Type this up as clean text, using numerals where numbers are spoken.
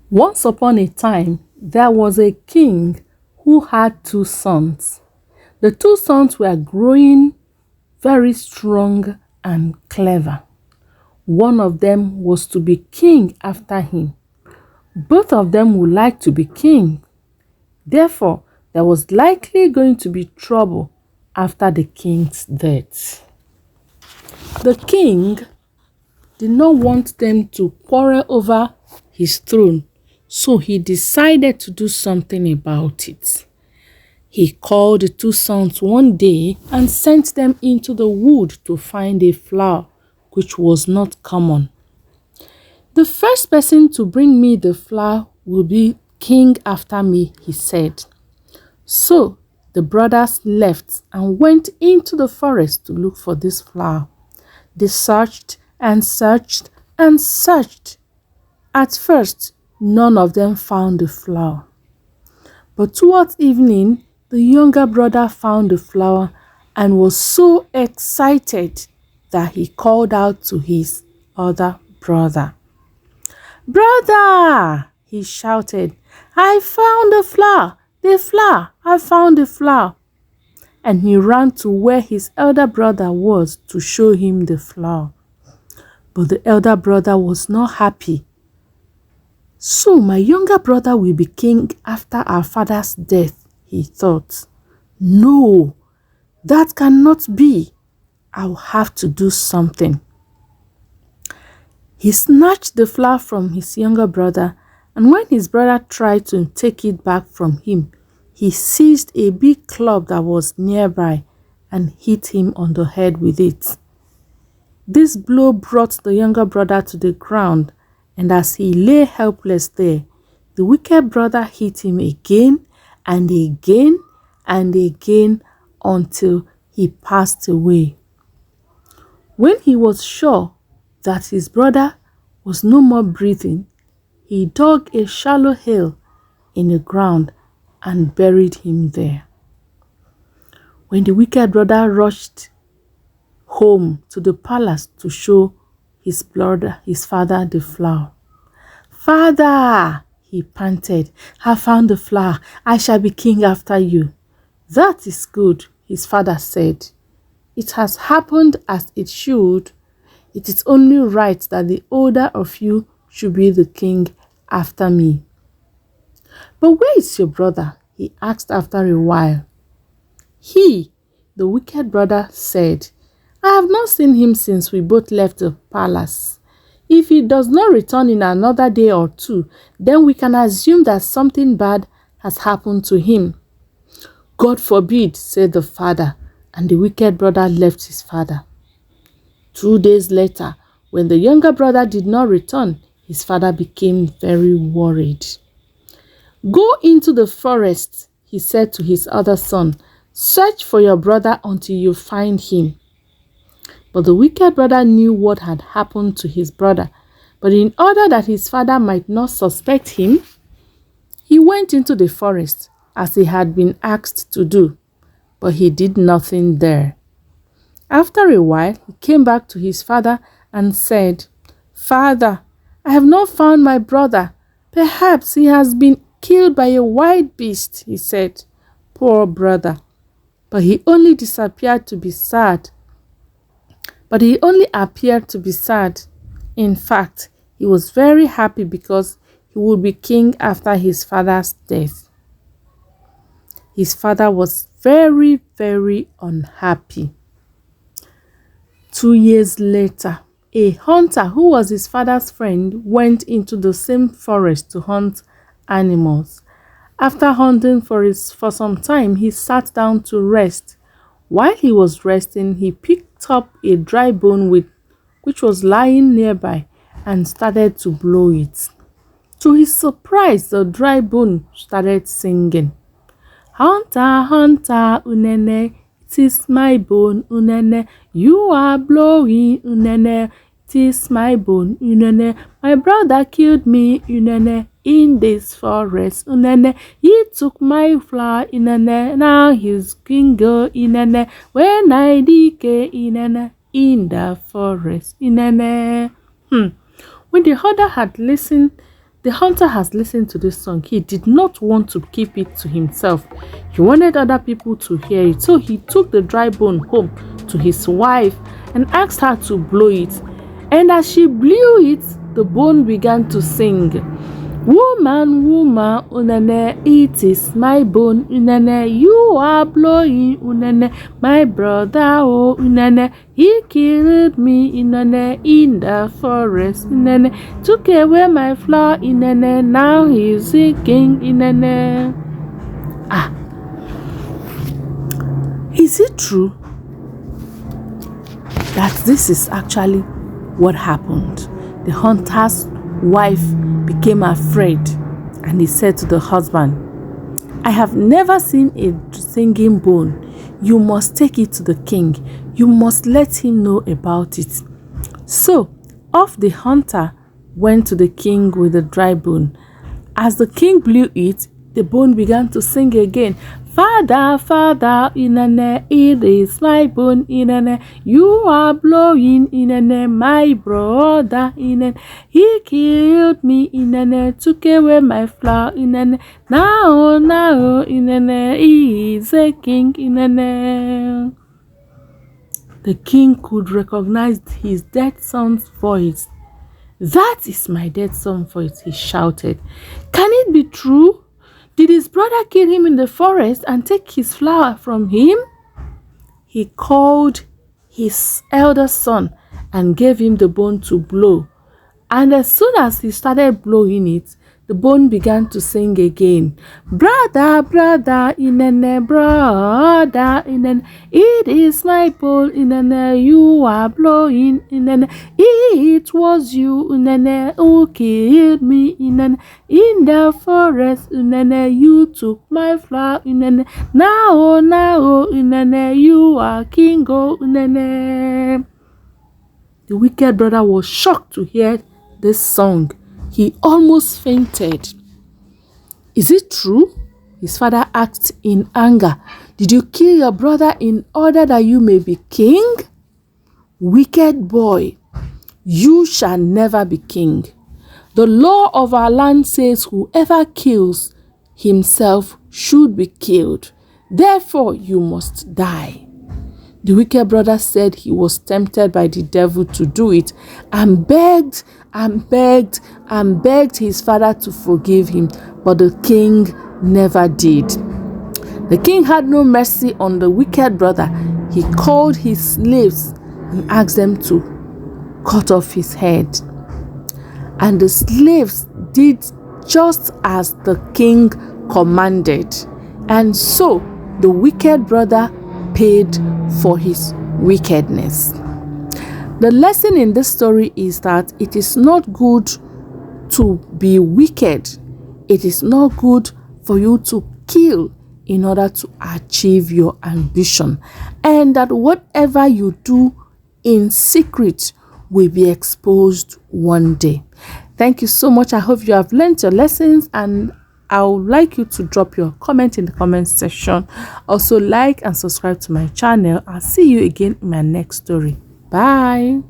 Once upon a time, there was a king who had two sons. The two sons were growing very strong and clever. One of them was to be king after him. Both of them would like to be king. Therefore, there was likely going to be trouble after the king's death. The king did not want them to quarrel over his throne, so he decided to do something about it. He called the two sons one day and sent them into the wood to find a flower, which was not common. The first person to bring me the flower will be king after me, he said. So the brothers left and went into the forest to look for this flower. They searched and searched and searched. At first, none of them found the flower. But towards evening, the younger brother found the flower and was so excited that he called out to his other brother. "Brother," he shouted, "I found the flower! The flower! I found the flower!" And he ran to where his elder brother was to show him the flower. But the elder brother was not happy. "So my younger brother will be king after our father's death," he thought. "No, that cannot be. I'll have to do something." He snatched the flower from his younger brother, and when his brother tried to take it back from him, he seized a big club that was nearby and hit him on the head with it. This blow brought the younger brother to the ground, and as he lay helpless there, the wicked brother hit him again and again and again until he passed away. When he was sure that his brother was no more breathing, he dug a shallow hole in the ground and buried him there. When the wicked brother rushed home to the palace to show his father the flower. "Father," he panted, "I found the flower. I shall be king after you." "That is good," his father said. "It has happened as it should. It is only right that the older of you should be the king after me." "But where is your brother?" he asked after a while. "He," the wicked brother said, "I have not seen him since we both left the palace. If he does not return in another day or two, then we can assume that something bad has happened to him." "God forbid," said the father, and the wicked brother left his father. 2 days later, when the younger brother did not return, his father became very worried. "Go into the forest," he said to his other son. "Search for your brother until you find him." But the wicked brother knew what had happened to his brother. But in order that his father might not suspect him, he went into the forest as he had been asked to do. But he did nothing there. After a while, he came back to his father and said, "Father, I have not found my brother. Perhaps he has been killed by a wild beast," he said. Poor brother. But he only disappeared to be sad. But he only appeared to be sad. In fact, he was very happy because he would be king after his father's death. His father was very, very unhappy. 2 years later, a hunter who was his father's friend went into the same forest to hunt animals. After hunting for some time, he sat down to rest. While he was resting, he picked up a dry bone which was lying nearby and started to blow it. To his surprise, the dry bone started singing. "Hunter, hunter, unene, it is my bone, unene. You are blowing, unene, it is my bone, unene. My brother killed me, unene, in this forest, unene. He took my flower, unene. Now he's king, unene. When I decay, unene, in the forest, unene." When the hunter had listened the hunter has listened to this song. He did not want to keep it to himself. He wanted other people to hear it. So he took the dry bone home to his wife and asked her to blow it. And as she blew it, the bone began to sing. Woman, woman, unene, it is my bone, unene, you are blowing, unene, my brother, oh, unene, he killed me, unene, in the forest, unene, took away my flower, unene, now he's a king, unene. Is it true that this is actually what happened? The hunter's wife became afraid, and he said to the husband, I have never seen a singing bone. You must take it to the king. You must let him know about it. So off the hunter went to the king with the dry bone. As the king blew it, the bone began to sing again. Father, Father, inene, it is my bone, inene, you are blowing, inene, my brother, inene, he killed me, inene, took away my flower, inene, now, inene, he is a king, inene. The king could recognize his dead son's voice. That is my dead son's voice, he shouted. Can it be true? Did his brother kill him in the forest and take his flower from him? He called his elder son and gave him the bone to blow. And as soon as he started blowing it, the bone began to sing again. Brother, brother, inene, brother, inene, it is my bone, inene, you are blowing, inene, it was you, inene, who killed me, inene, in the forest, inene, you took my flower, inene, now, inene, you are king, oh, inene. The wicked brother was shocked to hear this song. He almost fainted. Is it true? His father asked in anger. Did you kill your brother in order that you may be king? Wicked boy, you shall never be king. The law of our land says whoever kills himself should be killed. Therefore, you must die. The wicked brother said he was tempted by the devil to do it and begged and begged and begged his father to forgive him, but the king never did. The king had no mercy on the wicked brother. He called his slaves and asked them to cut off his head. And the slaves did just as the king commanded. And so the wicked brother paid for his wickedness. The lesson in this story is that it is not good to be wicked. It is not good for you to kill in order to achieve your ambition, and that whatever you do in secret will be exposed one day. Thank you so much. I hope you have learned your lessons, and I would like you to drop your comment in the comment section. Also, like and subscribe to my channel. I'll see you again in my next story. Bye.